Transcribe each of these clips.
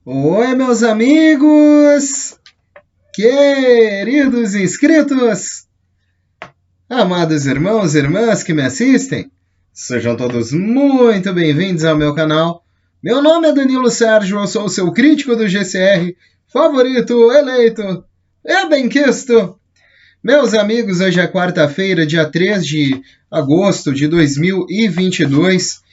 Oi, meus amigos, queridos inscritos, amados irmãos e irmãs que me assistem, sejam todos muito bem-vindos ao meu canal. Meu nome é Danilo Sérgio, eu sou o seu crítico do GCR, favorito, eleito e benquisto. Meus amigos, hoje é quarta-feira, dia 3 de agosto de 2022.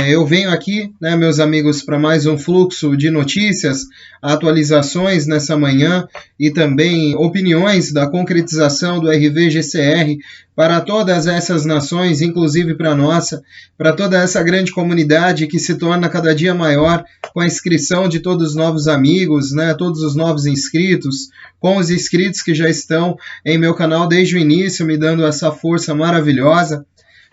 Eu venho aqui, né, meus amigos, para mais um fluxo de notícias, atualizações nessa manhã e também opiniões da concretização do RV-GCR para todas essas nações, inclusive para a nossa, para toda essa grande comunidade que se torna cada dia maior com a inscrição de todos os novos amigos, né, todos os novos inscritos, com os inscritos que já estão em meu canal desde o início, me dando essa força maravilhosa.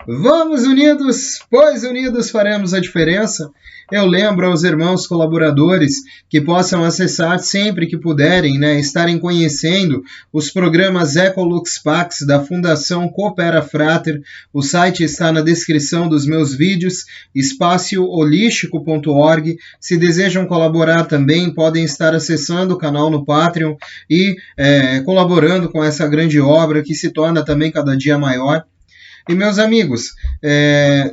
Vamos unidos, pois unidos faremos a diferença. Eu lembro aos irmãos colaboradores que possam acessar sempre que puderem, né, estarem conhecendo os programas Ecolux Pax da Fundação Coopera Frater. O site está na descrição dos meus vídeos, espacioholístico.org. Se desejam colaborar também, podem estar acessando o canal no Patreon e colaborando com essa grande obra que se torna também cada dia maior. E, meus amigos,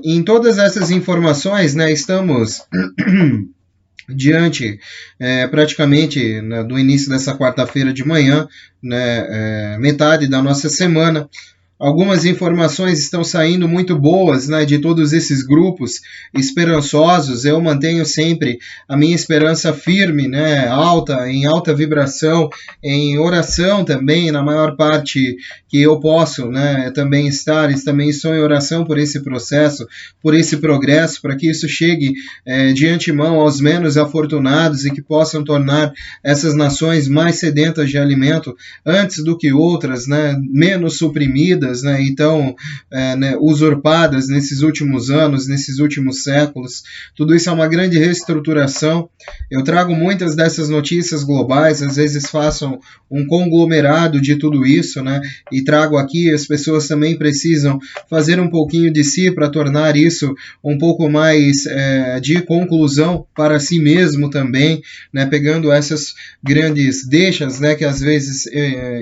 em todas essas informações, né, estamos diante praticamente, né, do início dessa quarta-feira de manhã, né, metade da nossa semana. Algumas informações estão saindo muito boas, né, de todos esses grupos esperançosos. Eu mantenho sempre a minha esperança firme, né, em alta vibração, em oração também, na maior parte que eu posso, né, também estou em oração por esse processo, por esse progresso, para que isso chegue de antemão aos menos afortunados e que possam tornar essas nações mais sedentas de alimento antes do que outras, né, menos suprimidas, né, então usurpadas nesses últimos anos, nesses últimos séculos. Tudo isso é uma grande reestruturação. Eu trago muitas dessas notícias globais, às vezes faço um conglomerado de tudo isso, né, e trago aqui. As pessoas também precisam fazer um pouquinho de si para tornar isso um pouco mais de conclusão para si mesmo também, né, pegando essas grandes deixas, né, que às vezes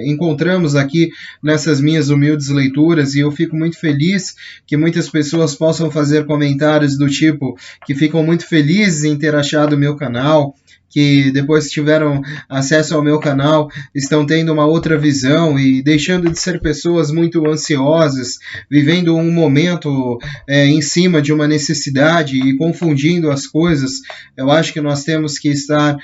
encontramos aqui nessas minhas humildes leituras, e eu fico muito feliz que muitas pessoas possam fazer comentários do tipo que ficam muito felizes em ter achado o meu canal, que depois tiveram acesso ao meu canal, estão tendo uma outra visão e deixando de ser pessoas muito ansiosas, vivendo um momento em cima de uma necessidade e confundindo as coisas. Eu acho que nós temos que estar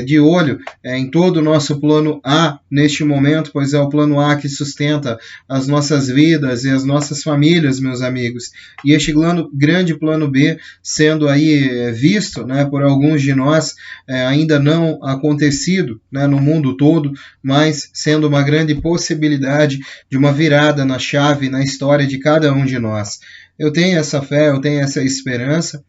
de olho em todo o nosso plano A neste momento, pois é o plano A que sustenta as nossas vidas e as nossas famílias, meus amigos. E este grande plano B sendo aí visto, né, por alguns de nós, ainda não acontecido, né, no mundo todo, mas sendo uma grande possibilidade de uma virada na chave na história de cada um de nós. Eu tenho essa fé, eu tenho essa esperança,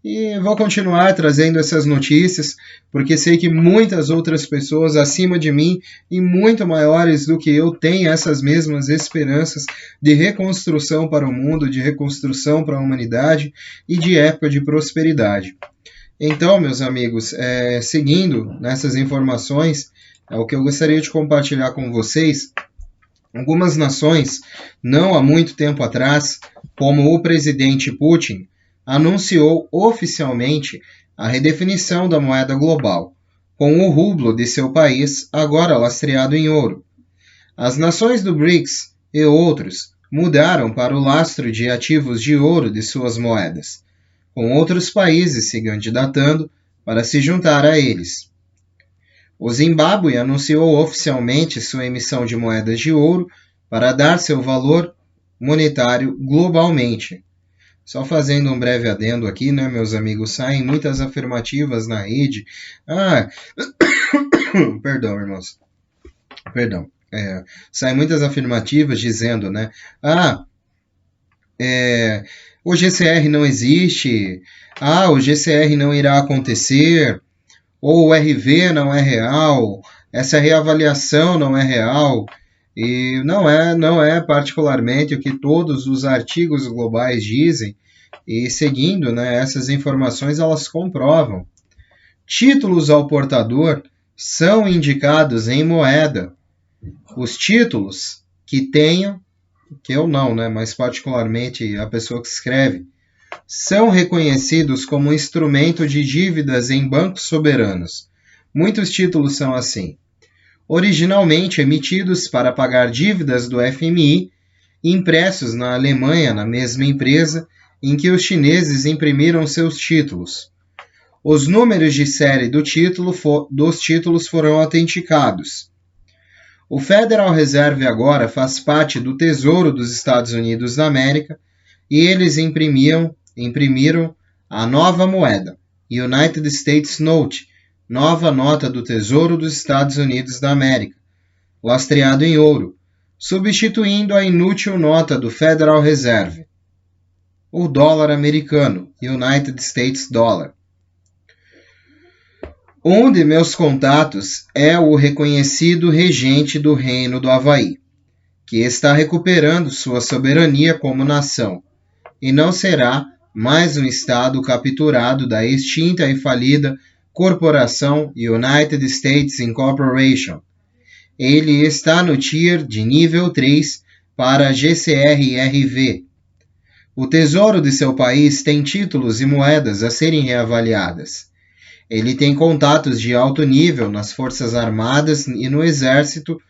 e vou continuar trazendo essas notícias, porque sei que muitas outras pessoas acima de mim e muito maiores do que eu têm essas mesmas esperanças de reconstrução para o mundo, de reconstrução para a humanidade e de época de prosperidade. Então, meus amigos, seguindo nessas informações, o que eu gostaria de compartilhar com vocês, algumas nações, não há muito tempo atrás, como o presidente Putin, anunciou oficialmente a redefinição da moeda global, com o rublo de seu país agora lastreado em ouro. As nações do BRICS e outros mudaram para o lastro de ativos de ouro de suas moedas, com outros países se candidatando para se juntar a eles. O Zimbábue anunciou oficialmente sua emissão de moedas de ouro para dar seu valor monetário globalmente. Só fazendo um breve adendo aqui, né, meus amigos, saem muitas afirmativas na rede. Perdão, irmãos. Perdão. Saem muitas afirmativas dizendo, né, o GCR não existe, o GCR não irá acontecer, ou o RV não é real, essa reavaliação não é real, e não é particularmente o que todos os artigos globais dizem, e seguindo, né, essas informações, elas comprovam Títulos ao portador são indicados em moeda. Os títulos que tenham, que eu não, né, mas particularmente a pessoa que escreve, são reconhecidos como instrumento de dívidas em bancos soberanos. Muitos títulos são assim. Originalmente emitidos para pagar dívidas do FMI, impressos na Alemanha na mesma empresa em que os chineses imprimiram seus títulos. Os números de série dos títulos foram autenticados. O Federal Reserve agora faz parte do Tesouro dos Estados Unidos da América e eles imprimiram a nova moeda, United States Note, nova nota do Tesouro dos Estados Unidos da América, lastreado em ouro, substituindo a inútil nota do Federal Reserve, o dólar americano, United States Dollar. Um de meus contatos é o reconhecido regente do Reino do Havaí, que está recuperando sua soberania como nação, e não será mais um estado capturado da extinta e falida corporação United States Incorporation. Ele está no tier de nível 3 para a GCRRV. O tesouro de seu país tem títulos e moedas a serem reavaliadas. Ele tem contatos de alto nível nas Forças Armadas e no Exército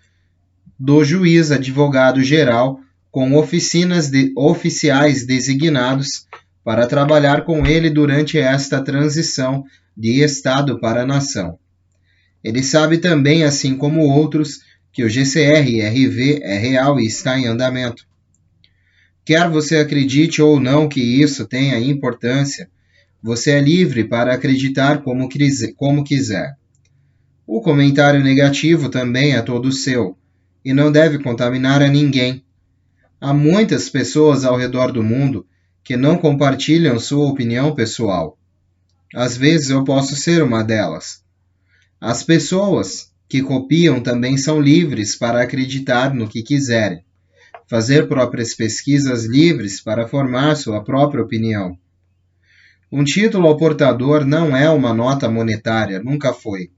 do juiz advogado-geral, com oficiais designados para trabalhar com ele durante esta transição de Estado para a nação. Ele sabe também, assim como outros, que o GCRRV é real e está em andamento. Quer você acredite ou não que isso tenha importância, você é livre para acreditar como quiser. O comentário negativo também é todo seu, e não deve contaminar a ninguém. Há muitas pessoas ao redor do mundo que não compartilham sua opinião pessoal. Às vezes eu posso ser uma delas. As pessoas que copiam também são livres para acreditar no que quiserem, fazer próprias pesquisas livres para formar sua própria opinião. Um título ao portador não é uma nota monetária, nunca foi.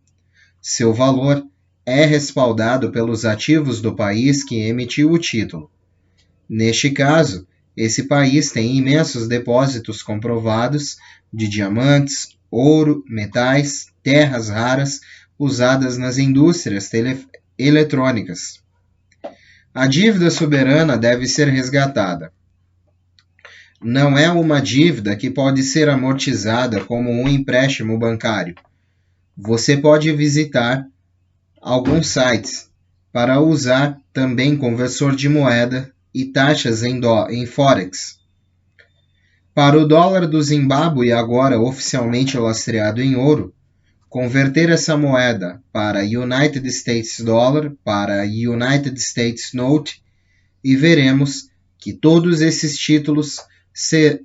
Seu valor é respaldado pelos ativos do país que emitiu o título. Neste caso, esse país tem imensos depósitos comprovados de diamantes, ouro, metais, terras raras usadas nas indústrias eletrônicas. A dívida soberana deve ser resgatada. Não é uma dívida que pode ser amortizada como um empréstimo bancário. Você pode visitar alguns sites para usar também conversor de moeda e taxas em Forex. Para o dólar do Zimbábue, agora oficialmente lastreado em ouro, converter essa moeda para United States Dollar, para United States Note, e veremos que todos esses títulos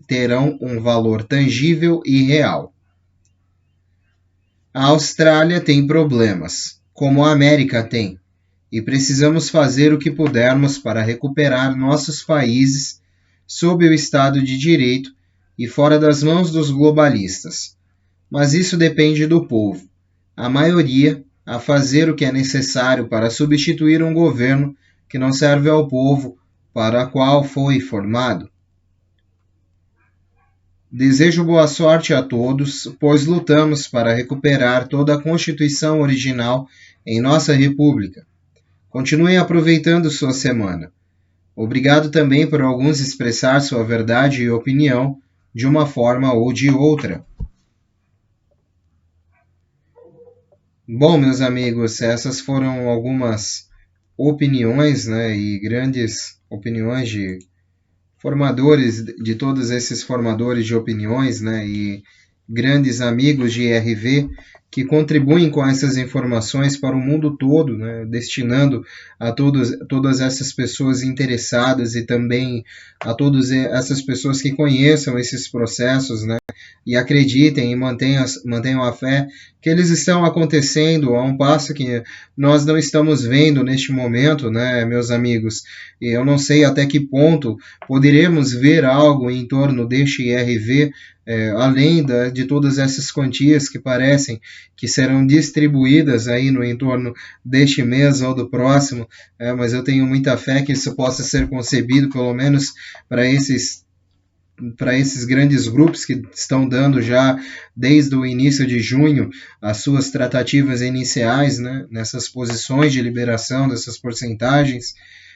terão um valor tangível e real. A Austrália tem problemas, como a América tem, e precisamos fazer o que pudermos para recuperar nossos países sob o Estado de Direito e fora das mãos dos globalistas. Mas isso depende do povo, a maioria a fazer o que é necessário para substituir um governo que não serve ao povo para o qual foi formado. Desejo boa sorte a todos, pois lutamos para recuperar toda a Constituição original em nossa República. Continuem aproveitando sua semana. Obrigado também por alguns expressar sua verdade e opinião de uma forma ou de outra. Bom, meus amigos, essas foram algumas opiniões, e grandes opiniões de formadores, de todos esses formadores de opiniões, e grandes amigos de IRV que contribuem com essas informações para o mundo todo, destinando a todas essas pessoas interessadas e também a todas essas pessoas que conheçam esses processos, e acreditem e mantenham a fé que eles estão acontecendo a um passo que nós não estamos vendo neste momento, meus amigos. E eu não sei até que ponto poderemos ver algo em torno deste IRV, além de todas essas quantias que parecem que serão distribuídas aí no entorno deste mês ou do próximo, mas eu tenho muita fé que isso possa ser concebido, pelo menos para esses grandes grupos que estão dando já desde o início de junho as suas tratativas iniciais, né, nessas posições de liberação dessas porcentagens.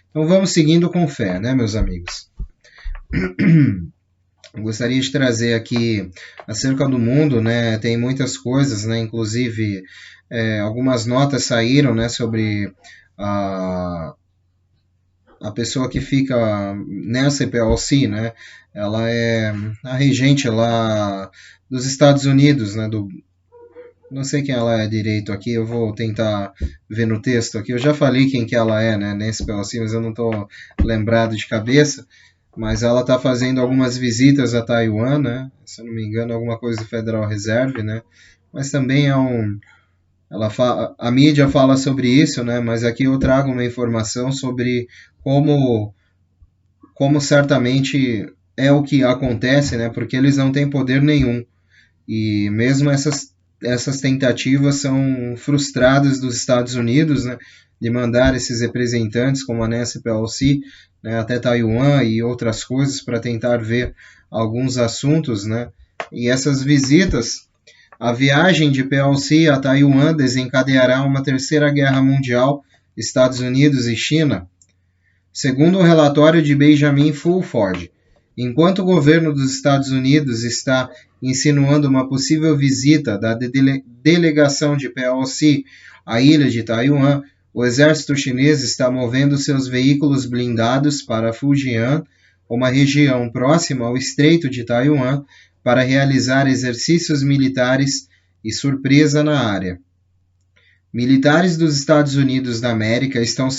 Então vamos seguindo com fé, né, meus amigos? Eu gostaria de trazer aqui acerca do mundo, né, tem muitas coisas, né, inclusive algumas notas saíram, né, sobre a pessoa que fica nessa PLC, né, ela é a regente lá dos Estados Unidos, né, não sei quem ela é direito aqui, eu vou tentar ver no texto aqui, eu já falei quem que ela é, né, nesse PLC, mas eu não estou lembrado de cabeça, mas ela está fazendo algumas visitas a Taiwan, né, se eu não me engano, alguma coisa do Federal Reserve, né, mas também a mídia fala sobre isso, né, mas aqui eu trago uma informação sobre como certamente é o que acontece, né, porque eles não têm poder nenhum, e mesmo essas tentativas são frustradas dos Estados Unidos, né, de mandar esses representantes, como a Nancy Pelosi, né, até Taiwan e outras coisas para tentar ver alguns assuntos, né, e essas visitas, a viagem de Pelosi a Taiwan desencadeará uma terceira guerra mundial, Estados Unidos e China, segundo o relatório de Benjamin Fulford. Enquanto o governo dos Estados Unidos está insinuando uma possível visita da delegação de Pelosi à ilha de Taiwan, o exército chinês está movendo seus veículos blindados para Fujian, uma região próxima ao Estreito de Taiwan, para realizar exercícios militares e surpresa na área. Militares dos Estados Unidos da América estão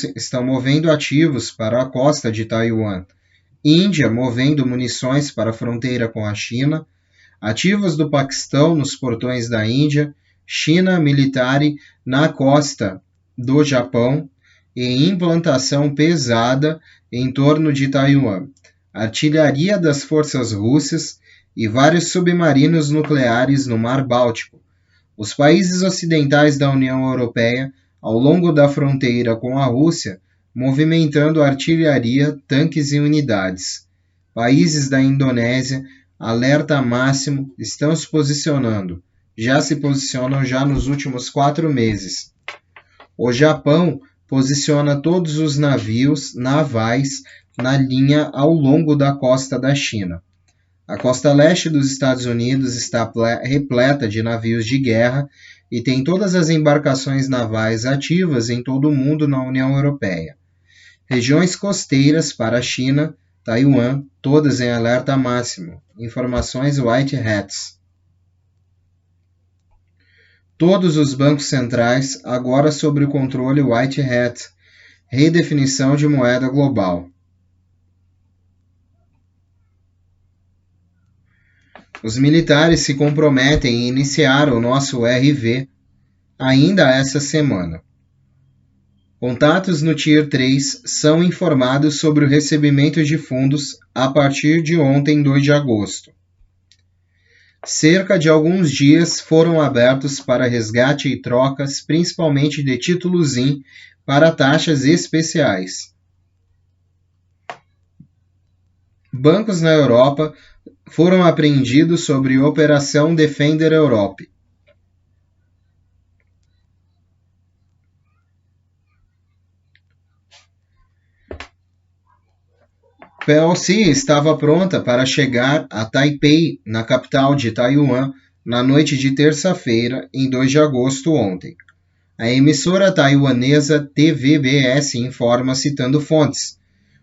movendo ativos para a costa de Taiwan. Índia movendo munições para a fronteira com a China. Ativos do Paquistão nos portões da Índia. China militar na costa do Japão. E implantação pesada em torno de Taiwan. Artilharia das forças russas e vários submarinos nucleares no Mar Báltico. Os países ocidentais da União Europeia, ao longo da fronteira com a Rússia, movimentando artilharia, tanques e unidades. Países da Indonésia, alerta máximo, estão se posicionando. Se posicionam nos últimos 4 meses. O Japão posiciona todos os navios navais na linha ao longo da costa da China. A costa leste dos Estados Unidos está repleta de navios de guerra e tem todas as embarcações navais ativas em todo o mundo na União Europeia. Regiões costeiras para a China, Taiwan, todas em alerta máximo. Informações White Hats. Todos os bancos centrais agora sob o controle White Hat. Redefinição de moeda global. Os militares se comprometem em iniciar o nosso RV ainda essa semana. Contatos no Tier 3 são informados sobre o recebimento de fundos a partir de ontem, 2 de agosto. Cerca de alguns dias foram abertos para resgate e trocas, principalmente de títulos IN, para taxas especiais. Bancos na Europa foram apreendidos sobre Operação Defender Europe. Pelosi estava pronta para chegar a Taipei, na capital de Taiwan, na noite de terça-feira, em 2 de agosto ontem. A emissora taiwanesa TVBS informa citando fontes.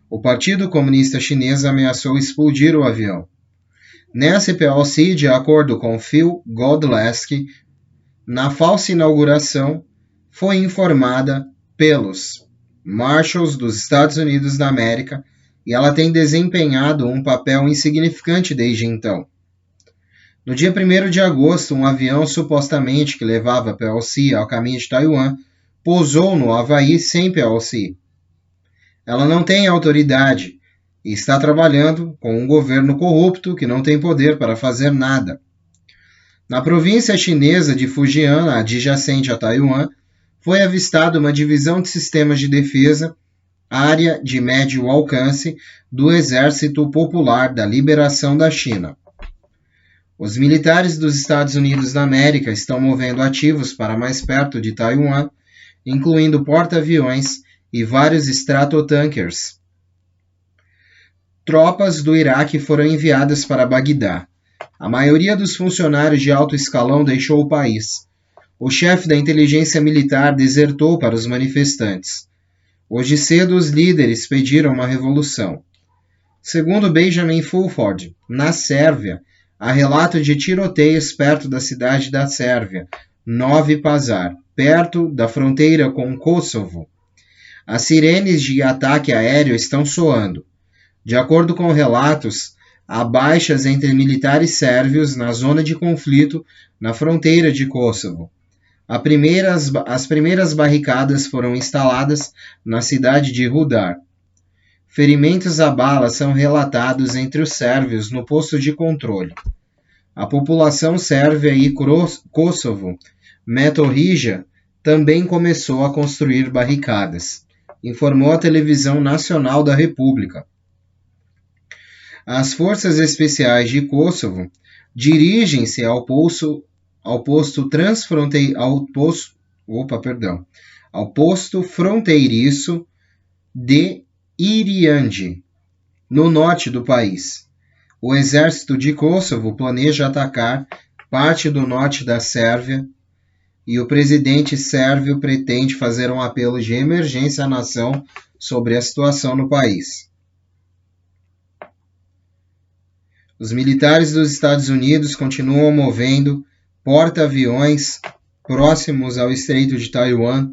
O Partido Comunista Chinês ameaçou explodir o avião. Nancy Pelosi, de acordo com Phil Godlewski, na falsa inauguração, foi informada pelos Marshals dos Estados Unidos da América e ela tem desempenhado um papel insignificante desde então. No dia 1º de agosto, um avião supostamente que levava Pelosi ao caminho de Taiwan pousou no Havaí sem Pelosi. Ela não tem autoridade e está trabalhando com um governo corrupto que não tem poder para fazer nada. Na província chinesa de Fujian, adjacente a Taiwan, foi avistada uma divisão de sistemas de defesa, área de médio alcance, do Exército Popular da Liberação da China. Os militares dos Estados Unidos da América estão movendo ativos para mais perto de Taiwan, incluindo porta-aviões e vários stratotankers. Tropas do Iraque foram enviadas para Bagdá. A maioria dos funcionários de alto escalão deixou o país. O chefe da inteligência militar desertou para os manifestantes. Hoje cedo, os líderes pediram uma revolução. Segundo Benjamin Fulford, na Sérvia, há relato de tiroteios perto da cidade da Sérvia, Novi Pazar, perto da fronteira com o Kosovo. As sirenes de ataque aéreo estão soando. De acordo com relatos, há baixas entre militares sérvios na zona de conflito na fronteira de Kosovo. As primeiras barricadas foram instaladas na cidade de Rudar. Ferimentos a bala são relatados entre os sérvios no posto de controle. A população sérvia e Kosovo, Metorija, também começou a construir barricadas, informou a televisão nacional da República. As forças especiais de Kosovo dirigem-se ao posto fronteiriço de Iriande, no norte do país. O exército de Kosovo planeja atacar parte do norte da Sérvia e o presidente sérvio pretende fazer um apelo de emergência à nação sobre a situação no país. Os militares dos Estados Unidos continuam movendo porta-aviões próximos ao Estreito de Taiwan.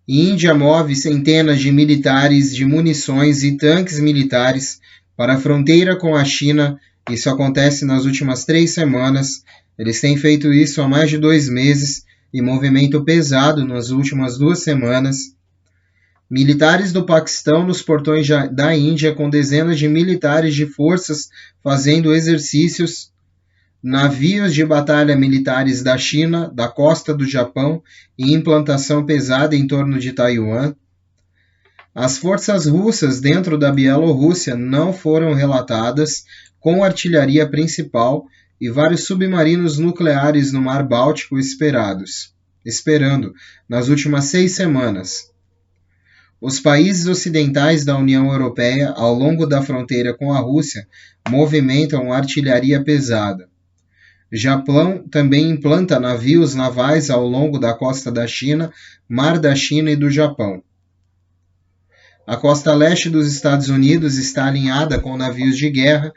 Índia move centenas de militares de munições e tanques militares para a fronteira com a China. Isso acontece nas últimas 3 semanas. Eles têm feito isso há mais de 2 meses e movimento pesado nas últimas 2 semanas. Militares do Paquistão nos portões da Índia com dezenas de militares de forças fazendo exercícios. Navios de batalha militares da China, da costa do Japão e implantação pesada em torno de Taiwan. As forças russas dentro da Bielorrússia não foram relatadas, com artilharia principal e vários submarinos nucleares no Mar Báltico esperando nas últimas 6 semanas. Os países ocidentais da União Europeia, ao longo da fronteira com a Rússia, movimentam artilharia pesada. Japão também implanta navios navais ao longo da costa da China, Mar da China e do Japão. A costa leste dos Estados Unidos está alinhada com navios de guerra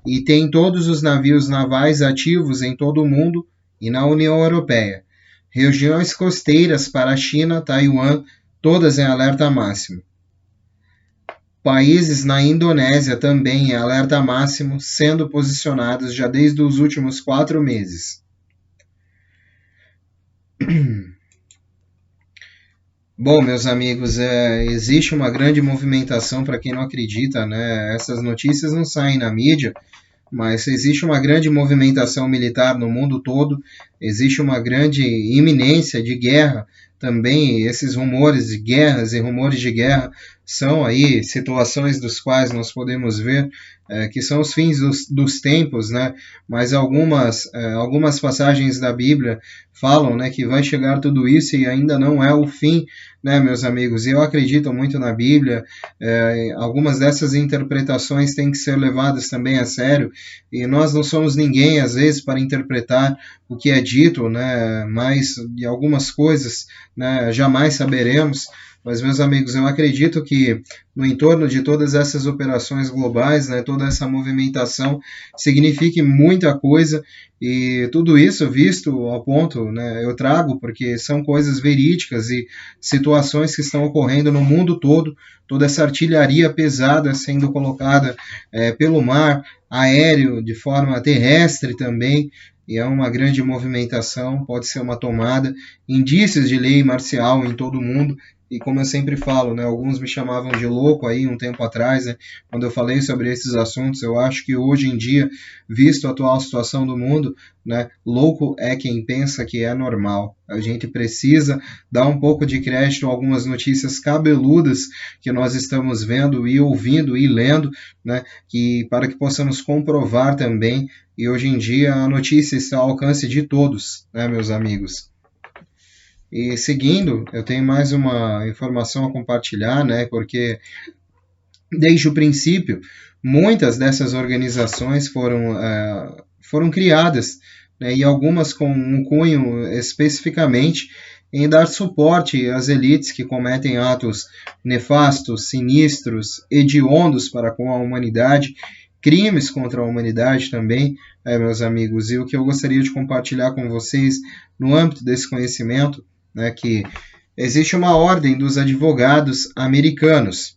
e tem todos os navios navais ativos em todo o mundo e na União Europeia. Regiões costeiras para a China, Taiwan, todas em alerta máximo. Países na Indonésia também em alerta máximo, sendo posicionados já desde os últimos 4 meses. Bom, meus amigos, existe uma grande movimentação, para quem não acredita, né? Essas notícias não saem na mídia, mas existe uma grande movimentação militar no mundo todo, existe uma grande iminência de guerra também. Esses rumores de guerras e rumores de guerra são aí situações dos quais nós podemos ver que são os fins dos tempos, né? Mas algumas passagens da Bíblia falam, né, que vai chegar tudo isso e ainda não é o fim, né, meus amigos? Eu acredito muito na Bíblia, algumas dessas interpretações têm que ser levadas também a sério, e nós não somos ninguém, às vezes, para interpretar o que é dito, né, mas de algumas coisas, né, jamais saberemos. Mas, meus amigos, eu acredito que no entorno de todas essas operações globais, né, toda essa movimentação signifique muita coisa, e tudo isso visto ao ponto, né, eu trago porque são coisas verídicas e situações que estão ocorrendo no mundo todo, toda essa artilharia pesada sendo colocada pelo mar, aéreo, de forma terrestre também, e é uma grande movimentação, pode ser uma tomada, indícios de lei marcial em todo o mundo. e como eu sempre falo, né, alguns me chamavam de louco aí um tempo atrás, né, quando eu falei sobre esses assuntos. Eu acho que hoje em dia, visto a atual situação do mundo, né, louco é quem pensa que é normal. A gente precisa dar um pouco de crédito a algumas notícias cabeludas que nós estamos vendo e ouvindo e lendo, né, para que possamos comprovar também. E hoje em dia a notícia está ao alcance de todos, né, meus amigos. E seguindo, eu tenho mais uma informação a compartilhar, né, porque desde o princípio, muitas dessas organizações foram criadas, né, e algumas com um cunho especificamente em dar suporte às elites que cometem atos nefastos, sinistros, hediondos para com a humanidade, crimes contra a humanidade também, meus amigos. E o que eu gostaria de compartilhar com vocês no âmbito desse conhecimento, né, que existe uma ordem dos advogados americanos.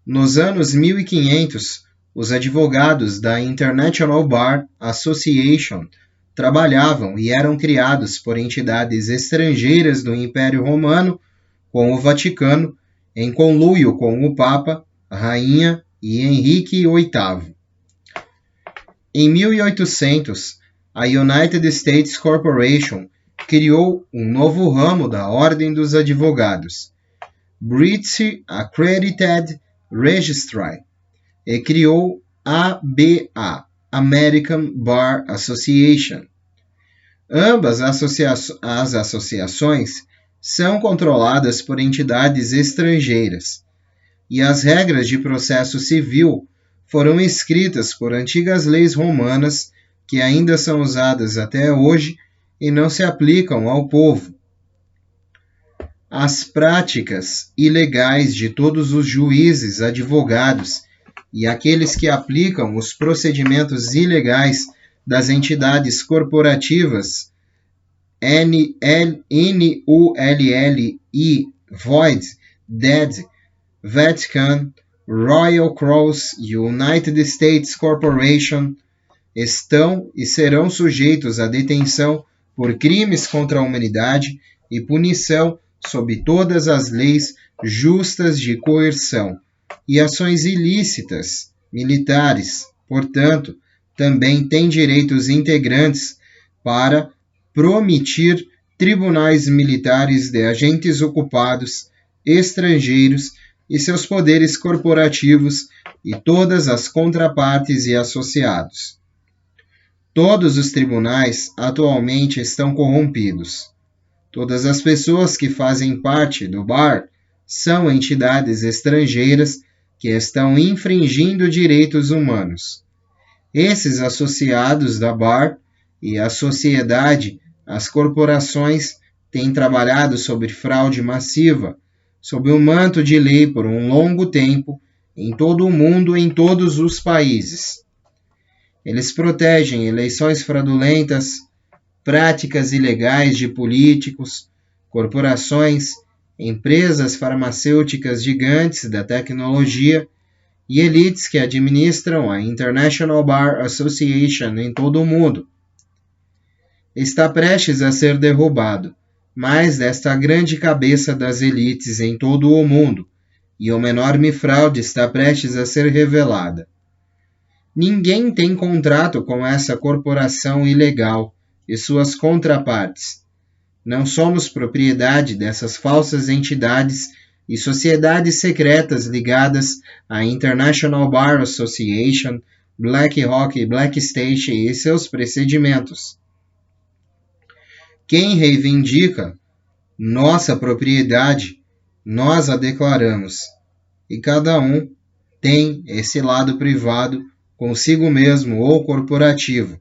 Nos anos 1500, os advogados da International Bar Association trabalhavam e eram criados por entidades estrangeiras do Império Romano, com o Vaticano, em conluio com o Papa, a Rainha e Henrique VIII. Em 1800, a United States Corporation criou um novo ramo da Ordem dos Advogados, British Accredited Registrar, e criou a ABA, American Bar Association. Ambas as associações são controladas por entidades estrangeiras, e as regras de processo civil foram escritas por antigas leis romanas que ainda são usadas até hoje e não se aplicam ao povo. As práticas ilegais de todos os juízes, advogados e aqueles que aplicam os procedimentos ilegais das entidades corporativas NULL, Void, Dead, Vatican, Royal Cross, United States Corporation estão e serão sujeitos à detenção por crimes contra a humanidade e punição sob todas as leis justas de coerção e ações ilícitas militares. Portanto, também têm direitos integrantes para promitir tribunais militares de agentes ocupados, estrangeiros e seus poderes corporativos e todas as contrapartes e associados. Todos os tribunais atualmente estão corrompidos. Todas as pessoas que fazem parte do bar são entidades estrangeiras que estão infringindo direitos humanos. Esses associados da bar e a sociedade, as corporações, têm trabalhado sobre fraude massiva, sob o manto de lei por um longo tempo, em todo o mundo, em todos os países. Eles protegem eleições fraudulentas, práticas ilegais de políticos, corporações, empresas farmacêuticas gigantes da tecnologia e elites que administram a International Bar Association em todo o mundo. Está prestes a ser derrubado mais desta grande cabeça das elites em todo o mundo, e uma enorme fraude está prestes a ser revelada. Ninguém tem contrato com essa corporação ilegal e suas contrapartes. Não somos propriedade dessas falsas entidades e sociedades secretas ligadas à International Bar Association, BlackRock e Blackstation e seus procedimentos. Quem reivindica nossa propriedade, nós a declaramos, e cada um tem esse lado privado consigo mesmo ou corporativo.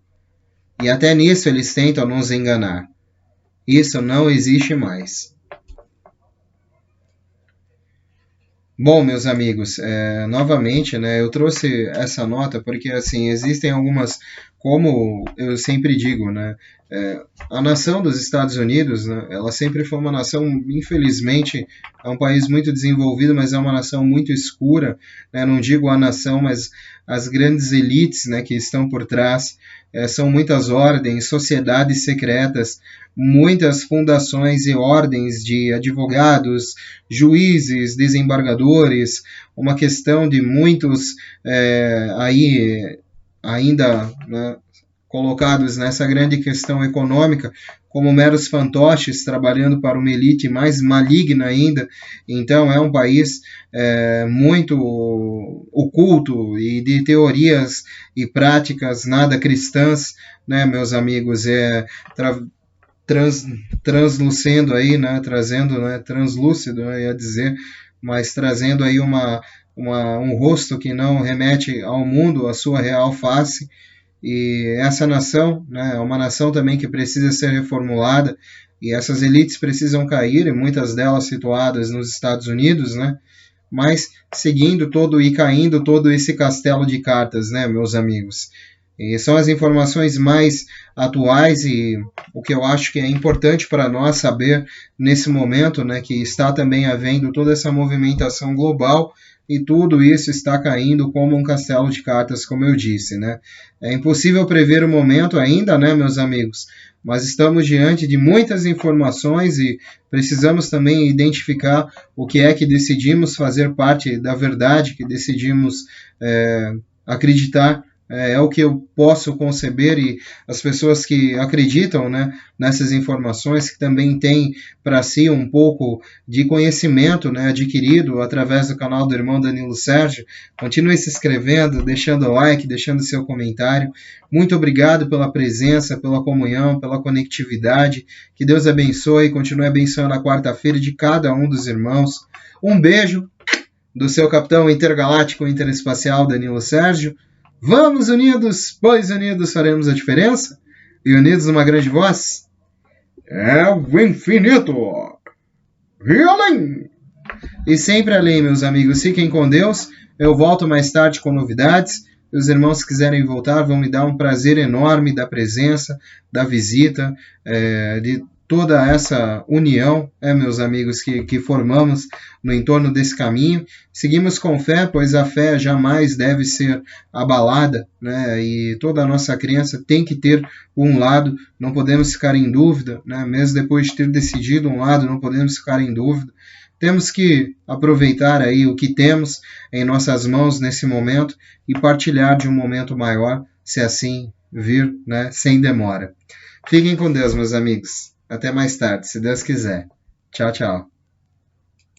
E até nisso eles tentam nos enganar. Isso não existe mais. Bom, meus amigos, novamente, né, eu trouxe essa nota porque assim existem algumas como eu sempre digo, né, a nação dos Estados Unidos, né, ela sempre foi uma nação, infelizmente, é um país muito desenvolvido, mas é uma nação muito escura, né, não digo a nação, mas as grandes elites, né, que estão por trás, são muitas ordens, sociedades secretas, muitas fundações e ordens de advogados, juízes, desembargadores, uma questão de muitos aí ainda, né, colocados nessa grande questão econômica como meros fantoches trabalhando para uma elite mais maligna ainda. Então é um país muito oculto e de teorias e práticas nada cristãs, né, meus amigos, translucendo aí, né, trazendo, né, translúcido, eu ia dizer, mas trazendo aí um rosto que não remete ao mundo, à sua real face. E essa nação, né, é uma nação também que precisa ser reformulada, e essas elites precisam cair, e muitas delas situadas nos Estados Unidos, né, mas seguindo todo e caindo todo esse castelo de cartas, né, meus amigos. E são as informações mais atuais e o que eu acho que é importante para nós saber nesse momento, né, que está também havendo toda essa movimentação global e tudo isso está caindo como um castelo de cartas, como eu disse, né? É impossível prever o momento ainda, né, meus amigos? Mas estamos diante de muitas informações e precisamos também identificar o que é que decidimos fazer parte da verdade, que decidimos acreditar. É o que eu posso conceber, e as pessoas que acreditam, né, nessas informações, que também têm para si um pouco de conhecimento, né, adquirido através do canal do irmão Danilo Sérgio, continue se inscrevendo, deixando o like, deixando seu comentário. Muito obrigado pela presença, pela comunhão, pela conectividade. Que Deus abençoe e continue abençoando a quarta-feira de cada um dos irmãos. Um beijo do seu capitão intergaláctico interespacial Danilo Sérgio. Vamos unidos, pois unidos faremos a diferença. E unidos numa grande voz, é o infinito e além. E sempre além, meus amigos. Fiquem com Deus. Eu volto mais tarde com novidades. Os irmãos que quiserem voltar vão me dar um prazer enorme da presença, da visita, de toda essa união, meus amigos, que formamos no entorno desse caminho. Seguimos com fé, pois a fé jamais deve ser abalada, né? E toda a nossa crença tem que ter um lado, não podemos ficar em dúvida, né? Mesmo depois de ter decidido um lado, não podemos ficar em dúvida. Temos que aproveitar aí o que temos em nossas mãos nesse momento e partilhar de um momento maior, se assim vir, né? Sem demora. Fiquem com Deus, meus amigos. Até mais tarde, se Deus quiser. Tchau, tchau.